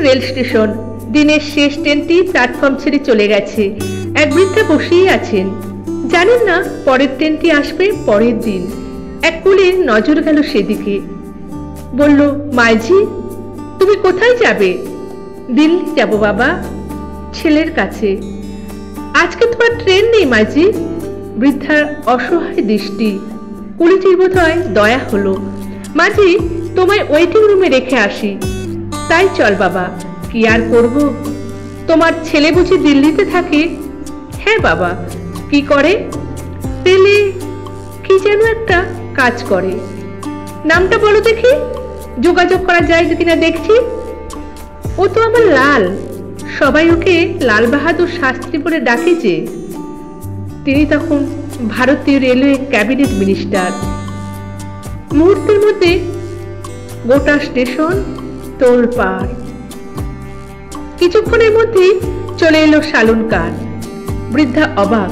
Rail station. দিনের শেষ ট্রেনটি প্ল্যাটফর্ম ছেড়ে চলে গেছে। এক বৃদ্ধা বসেই আছেন, জানেন না পরের ট্রেনটি আসবে পরের দিন। এক কোলে নজর গেল সেদিকে। বলল, মাইজি তুমি কোথায় যাবে? দিল্লি যাব বাবা, ছেলের কাছে। আজকে তোমার ট্রেন নেই মাইজি। বৃদ্ধার অসহায় দৃষ্টি। কুলিটির বোধ হয় দয়া হলো। মাঝি তোমায় ওয়েটিং রুমে রেখে আসি। তাই চল বাবা, কি আর করব। তোমার ছেলে বুঝি দিল্লিতে থাকে? হ্যাঁ বাবা। কি করে? রেলে কি যেন একটা কাজ করে। নামটা বলো দেখি, যোগাযোগ করা যায় কিনা দেখছি। ও তো আমার লাল, সবাই ওকে লাল বাহাদুর শাস্ত্রী বলে ডাকে যে। তিনি তখন ভারতীয় রেলওয়ে ক্যাবিনেট মিনিস্টার। মুহূর্তের মধ্যে গোটা স্টেশন তোলপাড়। কিছুক্ষণের মধ্যেই চলে এলো সালুন কার। বৃদ্ধা অবাক,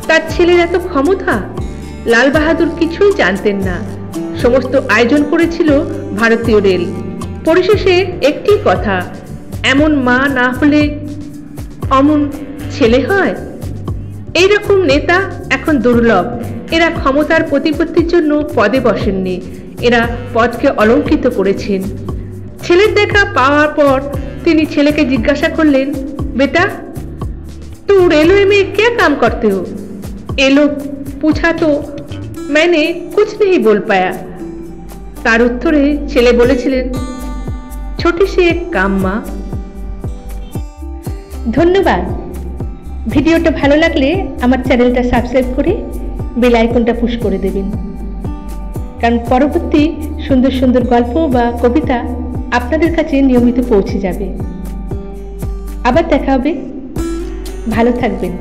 তার ছেলের এত ক্ষমতা। লাল বাহাদুর কিছুই জানতেন না। সমস্ত আয়োজন করেছিল ভারতীয় রেল। পরিশেষে একটি কথা, এমন মা না হলে অমন ছেলে হয়। এইরকম নেতা এখন দুর্লভ। এরা ক্ষমতার প্রতিপত্তির জন্য পদে বসেননি, এরা পদকে অলঙ্কৃত করেছেন। ছেলের দেখা পাওয়ার পর তিনি ছেলেকে জিজ্ঞাসা করলেন, বেটা तू रेलवे में क्या काम करते हो? ये लोग पूछा तो मैंने कुछ नहीं बोल पाया। তার উত্তরে ছেলে বলেছিলেন, ছোটি সে এক কাম মা। ধন্যবাদ। ভিডিওটা ভালো লাগলে আমার চ্যানেলটা সাবস্ক্রাইব করে বেল আইকনটা পুশ করে দেবেন, কারণ পরবর্তী সুন্দর সুন্দর গল্প বা কবিতা আপনাদের কাছে নিয়মিত পৌঁছে যাবে। আবার দেখা হবে। ভালো থাকবেন।